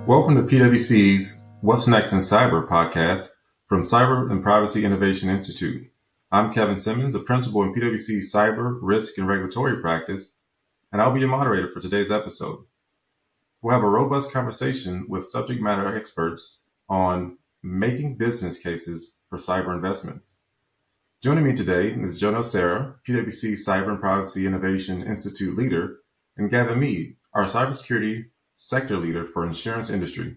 Welcome to PwC's What's Next in Cyber podcast from Cyber and Privacy Innovation Institute. I'm Kevin Simmons, a principal in PwC's Cyber, Risk, and Regulatory practice, and I'll be your moderator for today's episode. We'll have a robust conversation with subject matter experts on making business cases for cyber investments. Joining me today is Joe Nocera, PwC's Cyber and Privacy Innovation Institute leader, and Gavin Mead, our cybersecurity sector leader for insurance industry.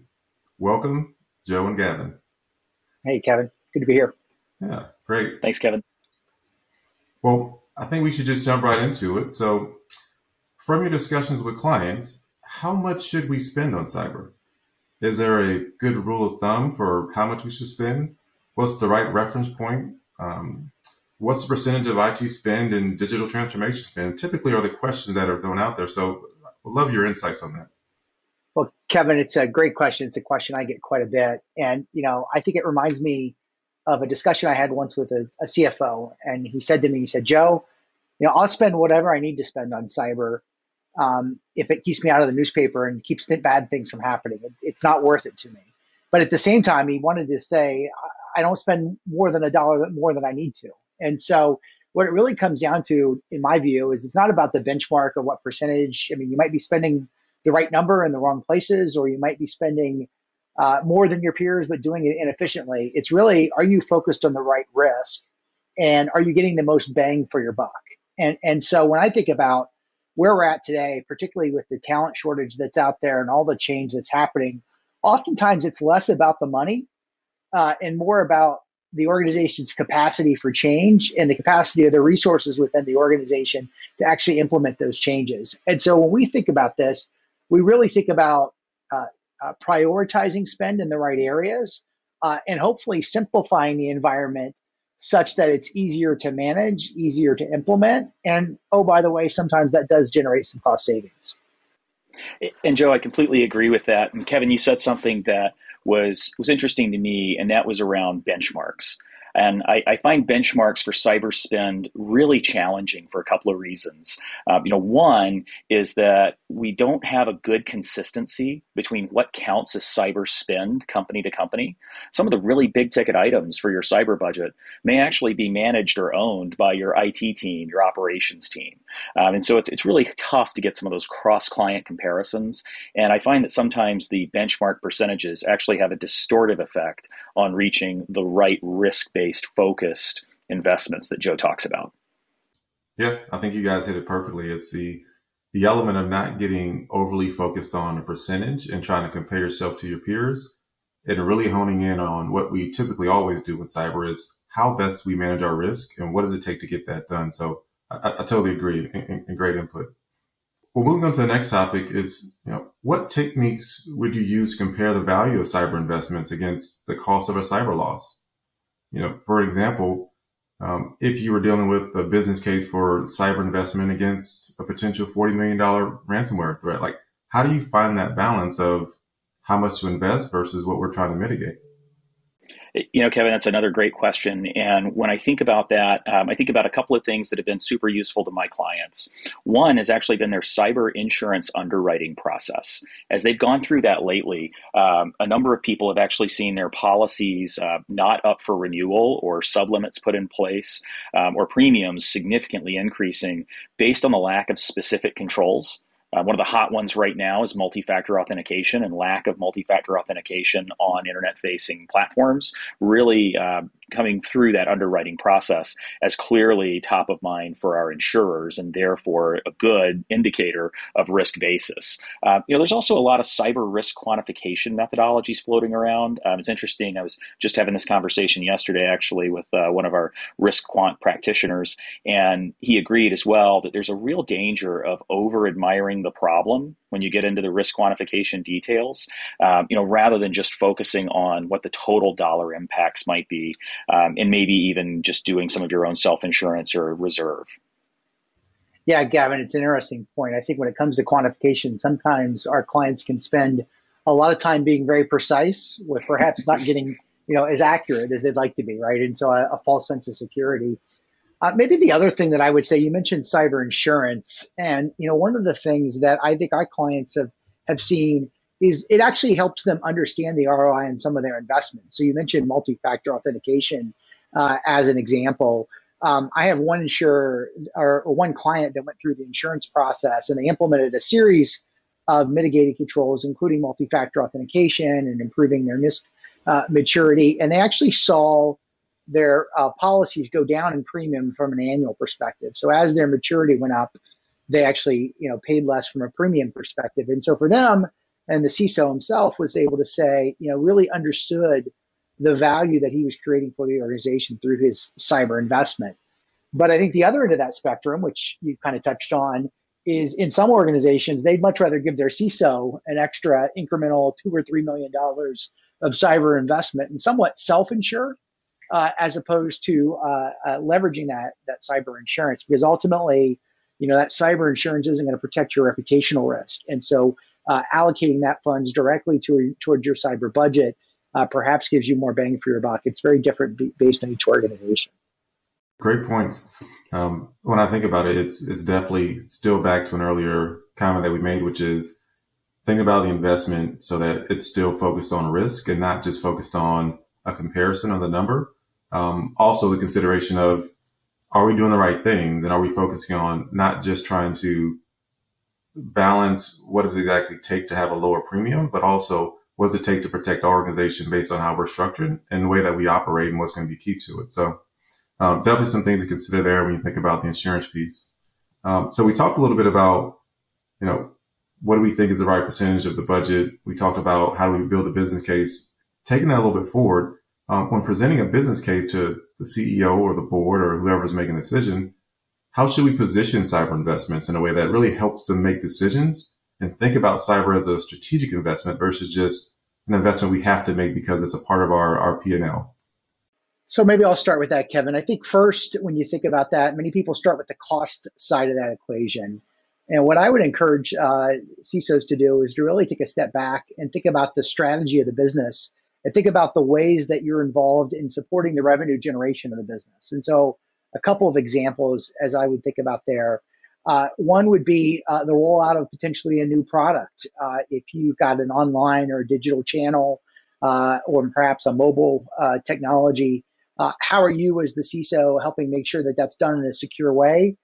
Welcome, Joe and Gavin. Hey, Kevin. Good to be here. Yeah, great. Thanks, Kevin. Well, I think we should just jump right into it. So, from your discussions with clients, how much should we spend on cyber? Is there a good rule of thumb for how much we should spend? What's the right reference point? What's the percentage of IT spend and digital transformation spend? Typically are the questions that are thrown out there. So I'd love your insights on that. Well, Kevin, it's a great question. It's a question I get quite a bit. And, I think it reminds me of a discussion I had once with a CFO. And he said to me, Joe, I'll spend whatever I need to spend on cyber if it keeps me out of the newspaper and keeps bad things from happening. It's not worth it to me. But at the same time, he wanted to say, I don't spend more than $1 more than I need to. And so what it really comes down to, in my view, is it's not about the benchmark or what percentage. I mean, you might be spending the right number in the wrong places, or you might be spending more than your peers, but doing it inefficiently. It's really, are you focused on the right risk, and are you getting the most bang for your buck? And so when I think about where we're at today, particularly with the talent shortage that's out there and all the change that's happening, oftentimes it's less about the money and more about the organization's capacity for change and the capacity of the resources within the organization to actually implement those changes. And so when we think about this, we really think about prioritizing spend in the right areas and hopefully simplifying the environment such that it's easier to manage, easier to implement. And oh, by the way, sometimes that does generate some cost savings. And Joe, I completely agree with that. And Kevin, you said something that was interesting to me, and that was around benchmarks. And I find benchmarks for cyber spend really challenging for a couple of reasons. One is that we don't have a good consistency between what counts as cyber spend company to company. Some of the really big ticket items for your cyber budget may actually be managed or owned by your IT team, your operations team. And so it's really tough to get some of those cross-client comparisons. And I find that sometimes the benchmark percentages actually have a distortive effect on reaching the right risk-based, focused investments that Joe talks about. Yeah, I think you guys hit it perfectly. It's the element of not getting overly focused on a percentage and trying to compare yourself to your peers, and really honing in on what we typically always do with cyber is how best we manage our risk and what does it take to get that done. So I totally agree, and great input. Well, moving on to the next topic, it's, what techniques would you use to compare the value of cyber investments against the cost of a cyber loss? For example, if you were dealing with a business case for cyber investment against a potential $40 million ransomware threat, like how do you find that balance of how much to invest versus what we're trying to mitigate? Kevin, that's another great question. And when I think about that, I think about a couple of things that have been super useful to my clients. One has actually been their cyber insurance underwriting process. As they've gone through that lately, a number of people have actually seen their policies not up for renewal or sublimits put in place or premiums significantly increasing based on the lack of specific controls. One of the hot ones right now is multi-factor authentication, and lack of multi-factor authentication on internet-facing platforms really coming through that underwriting process as clearly top of mind for our insurers, and therefore a good indicator of risk basis. There's also a lot of cyber risk quantification methodologies floating around. It's interesting. I was just having this conversation yesterday, actually, with one of our risk quant practitioners, and he agreed as well that there's a real danger of over-admiring the problem when you get into the risk quantification details, rather than just focusing on what the total dollar impacts might be, and maybe even just doing some of your own self-insurance or reserve. Yeah, Gavin, it's an interesting point. I think when it comes to quantification, sometimes our clients can spend a lot of time being very precise with perhaps not getting, as accurate as they'd like to be, right? And so a false sense of security. Maybe the other thing that I would say, you mentioned cyber insurance. And, one of the things that I think our clients have seen is it actually helps them understand the ROI on some of their investments. So you mentioned multi-factor authentication as an example. I have one insurer or one client that went through the insurance process, and they implemented a series of mitigating controls, including multi-factor authentication and improving their NIST maturity. And they actually saw their policies go down in premium from an annual perspective. So as their maturity went up, they actually paid less from a premium perspective. And so for them, and the CISO himself was able to say, really understood the value that he was creating for the organization through his cyber investment. But I think the other end of that spectrum, which you kind of touched on, is in some organizations, they'd much rather give their CISO an extra incremental $2 or $3 million of cyber investment and somewhat self-insure as opposed to leveraging that cyber insurance, because ultimately, that cyber insurance isn't going to protect your reputational risk. And so allocating that funds directly towards your cyber budget perhaps gives you more bang for your buck. It's very different based on each organization. Great points. When I think about it, it's definitely still back to an earlier comment that we made, which is think about the investment so that it's still focused on risk and not just focused on a comparison of the number. Also, the consideration of, are we doing the right things? And are we focusing on not just trying to balance what does it exactly take to have a lower premium, but also what does it take to protect our organization based on how we're structured and the way that we operate and what's going to be key to it. So definitely some things to consider there when you think about the insurance piece. So we talked a little bit about, what do we think is the right percentage of the budget? We talked about how do we build a business case. Taking that a little bit forward, when presenting a business case to the CEO or the board or whoever's making the decision, how should we position cyber investments in a way that really helps them make decisions and think about cyber as a strategic investment versus just an investment we have to make because it's a part of our P&L? So maybe I'll start with that, Kevin. I think first, when you think about that, many people start with the cost side of that equation. And what I would encourage CISOs to do is to really take a step back and think about the strategy of the business and think about the ways that you're involved in supporting the revenue generation of the business. And so a couple of examples as I would think about there. One would be the rollout of potentially a new product. If you've got an online or a digital channel or perhaps a mobile technology, how are you as the CISO helping make sure that that's done in a secure way?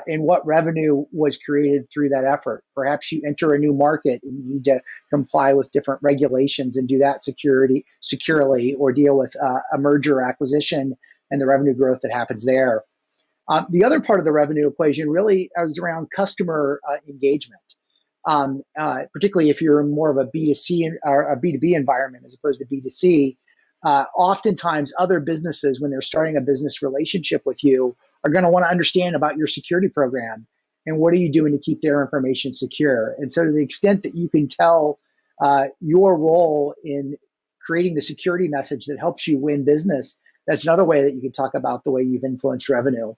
And what revenue was created through that effort? Perhaps you enter a new market and you need to comply with different regulations and do that securely, or deal with a merger or acquisition and the revenue growth that happens there. The other part of the revenue equation really is around customer engagement, particularly if you're in more of a B2C or a B2B environment as opposed to B2C. Oftentimes other businesses, when they're starting a business relationship with you, are going to want to understand about your security program and what are you doing to keep their information secure. And so to the extent that you can tell your role in creating the security message that helps you win business, that's another way that you can talk about the way you've influenced revenue.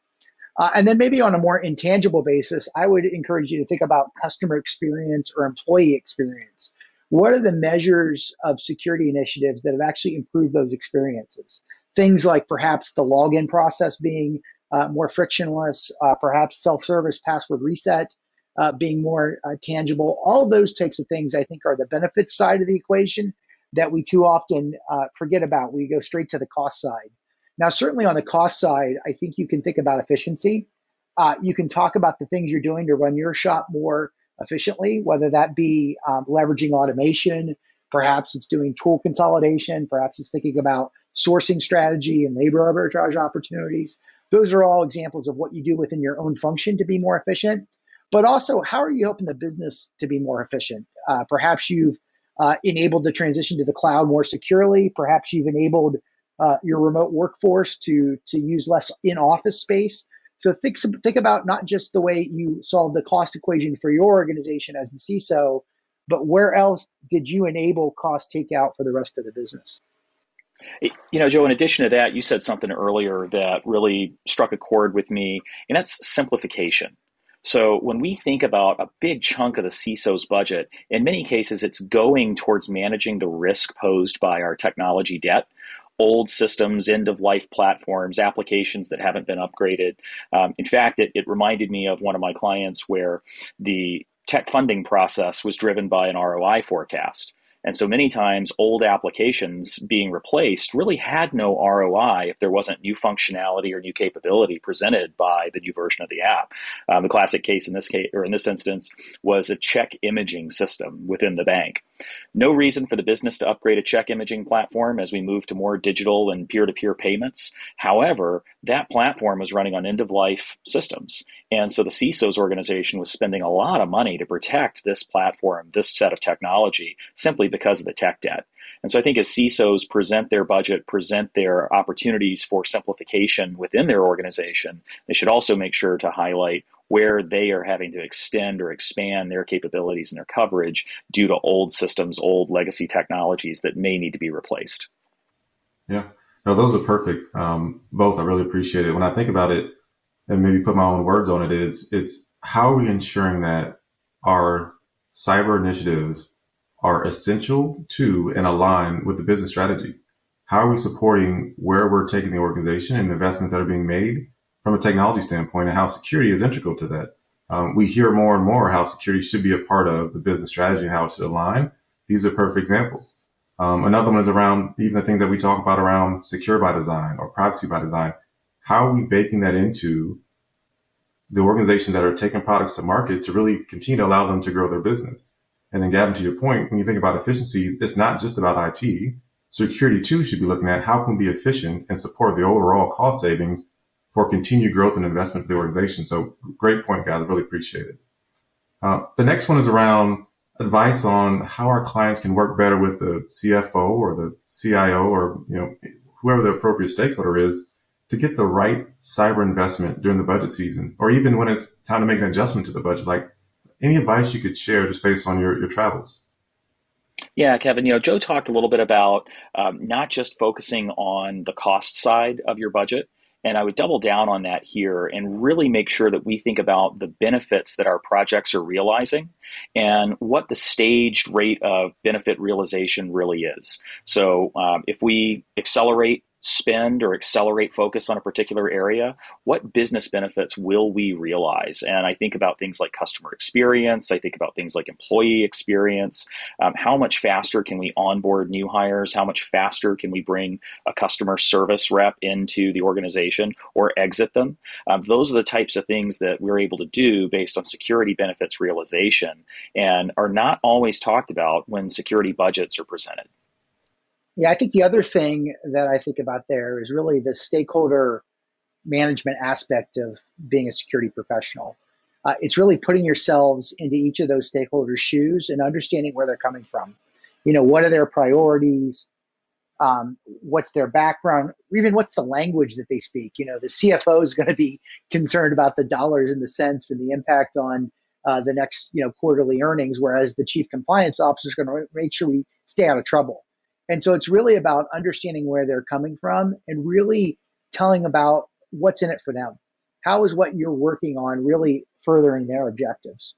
And then maybe on a more intangible basis, I would encourage you to think about customer experience or employee experience. What are the measures of security initiatives that have actually improved those experiences? Things like perhaps the login process being more frictionless, perhaps self-service password reset being more tangible. All of those types of things, I think, are the benefits side of the equation that we too often forget about. We go straight to the cost side. Now, certainly on the cost side, I think you can think about efficiency. You can talk about the things you're doing to run your shop more efficiently, whether that be leveraging automation, perhaps it's doing tool consolidation, perhaps it's thinking about sourcing strategy and labor arbitrage opportunities. Those are all examples of what you do within your own function to be more efficient. But also, how are you helping the business to be more efficient? Perhaps you've enabled the transition to the cloud more securely. Perhaps you've enabled your remote workforce to use less in-office space. So think about not just the way you solve the cost equation for your organization as the CISO, but where else did you enable cost takeout for the rest of the business? Joe, in addition to that, you said something earlier that really struck a chord with me, and that's simplification. So when we think about a big chunk of the CISO's budget, in many cases, it's going towards managing the risk posed by our technology debt, old systems, end-of-life platforms, applications that haven't been upgraded. In fact, it reminded me of one of my clients where the tech funding process was driven by an ROI forecast. And so many times old applications being replaced really had no ROI if there wasn't new functionality or new capability presented by the new version of the app. The classic case in this case, or in this instance, was a check imaging system within the bank. No reason for the business to upgrade a check imaging platform as we move to more digital and peer-to-peer payments. However, that platform was running on end-of-life systems. And so the CISOs organization was spending a lot of money to protect this platform, this set of technology, simply because of the tech debt. And so I think as CISOs present their budget, present their opportunities for simplification within their organization, they should also make sure to highlight where they are having to extend or expand their capabilities and their coverage due to old systems, old legacy technologies that may need to be replaced. Yeah, no, those are perfect. Both, I really appreciate it. When I think about it and maybe put my own words on it, it's how are we ensuring that our cyber initiatives are essential to and align with the business strategy? How are we supporting where we're taking the organization and the investments that are being made from a technology standpoint, and how security is integral to that? We hear more and more how security should be a part of the business strategy and how it should align. These are perfect examples. Another one is around even the things that we talk about around secure by design or privacy by design. How are we baking that into the organizations that are taking products to market to really continue to allow them to grow their business? And then, Gavin, to your point, when you think about efficiencies, it's not just about IT. Security, too, should be looking at how can we be efficient and support the overall cost savings for continued growth and investment for the organization. So great point, guys. I really appreciate it. The next one is around advice on how our clients can work better with the CFO or the CIO or whoever the appropriate stakeholder is to get the right cyber investment during the budget season, or even when it's time to make an adjustment to the budget. Like, any advice you could share just based on your travels? Yeah, Kevin, Joe talked a little bit about not just focusing on the cost side of your budget. And I would double down on that here and really make sure that we think about the benefits that our projects are realizing and what the staged rate of benefit realization really is. So if we accelerate spend or accelerate focus on a particular area, what business benefits will we realize? And I think about things like customer experience. I think about things like employee experience. How much faster can we onboard new hires? How much faster can we bring a customer service rep into the organization or exit them? Those are the types of things that we're able to do based on security benefits realization and are not always talked about when security budgets are presented. Yeah, I think the other thing that I think about there is really the stakeholder management aspect of being a security professional. It's really putting yourselves into each of those stakeholders' shoes and understanding where they're coming from. What are their priorities? What's their background? Even what's the language that they speak? The CFO is going to be concerned about the dollars and the cents and the impact on the next quarterly earnings, whereas the chief compliance officer is going to make sure we stay out of trouble. And so it's really about understanding where they're coming from and really telling about what's in it for them. How is what you're working on really furthering their objectives?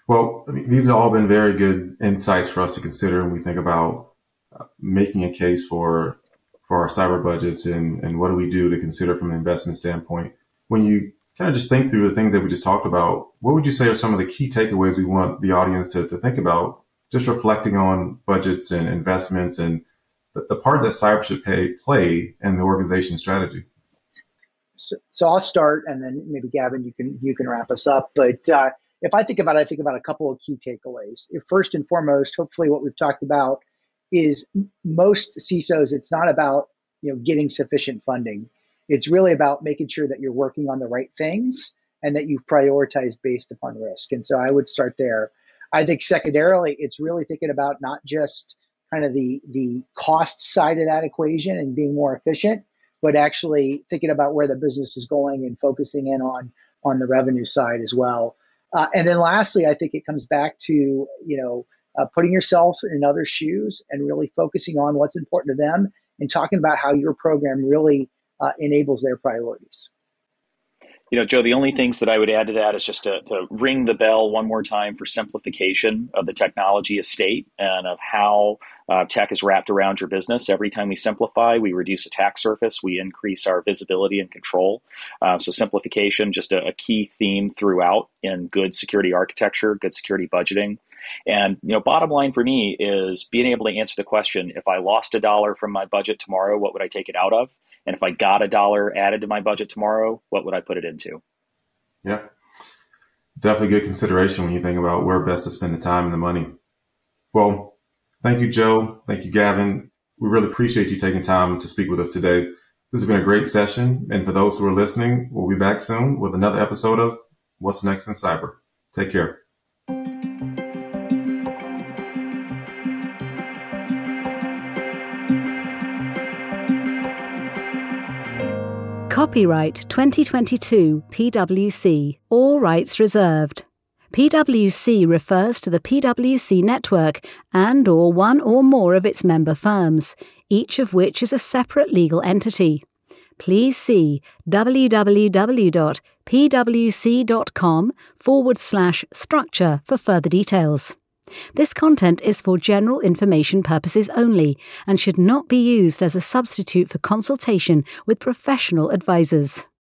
Well, I mean, these have all been very good insights for us to consider when we think about making a case for our cyber budgets and what do we do to consider from an investment standpoint. When you kind of just think through the things that we just talked about, what would you say are some of the key takeaways we want the audience to think about, just reflecting on budgets and investments and the part that cyber should play in the organization's strategy? So I'll start, and then maybe Gavin, you can wrap us up. But if I think about it, I think about a couple of key takeaways. First and foremost, hopefully, what we've talked about is most CISOs. It's not about getting sufficient funding. It's really about making sure that you're working on the right things and that you've prioritized based upon risk. And so I would start there. I think secondarily, it's really thinking about not just kind of the cost side of that equation and being more efficient, but actually thinking about where the business is going and focusing in on the revenue side as well. And then lastly, I think it comes back to putting yourself in other shoes and really focusing on what's important to them and talking about how your program really enables their priorities. Joe, the only things that I would add to that is just to ring the bell one more time for simplification of the technology estate and of how tech is wrapped around your business. Every time we simplify, we reduce attack surface, we increase our visibility and control. So simplification, just a key theme throughout in good security architecture, good security budgeting. And bottom line for me is being able to answer the question, if I lost $1 from my budget tomorrow, what would I take it out of? And if I got $1 added to my budget tomorrow, what would I put it into? Yeah, definitely good consideration when you think about where best to spend the time and the money. Well, thank you, Joe. Thank you, Gavin. We really appreciate you taking time to speak with us today. This has been a great session. And for those who are listening, we'll be back soon with another episode of What's Next in Cyber. Take care. Copyright 2022 PwC. All rights reserved. PwC refers to the PwC network and/or one or more of its member firms, each of which is a separate legal entity. Please see www.pwc.com/structure for further details. This content is for general information purposes only and should not be used as a substitute for consultation with professional advisors.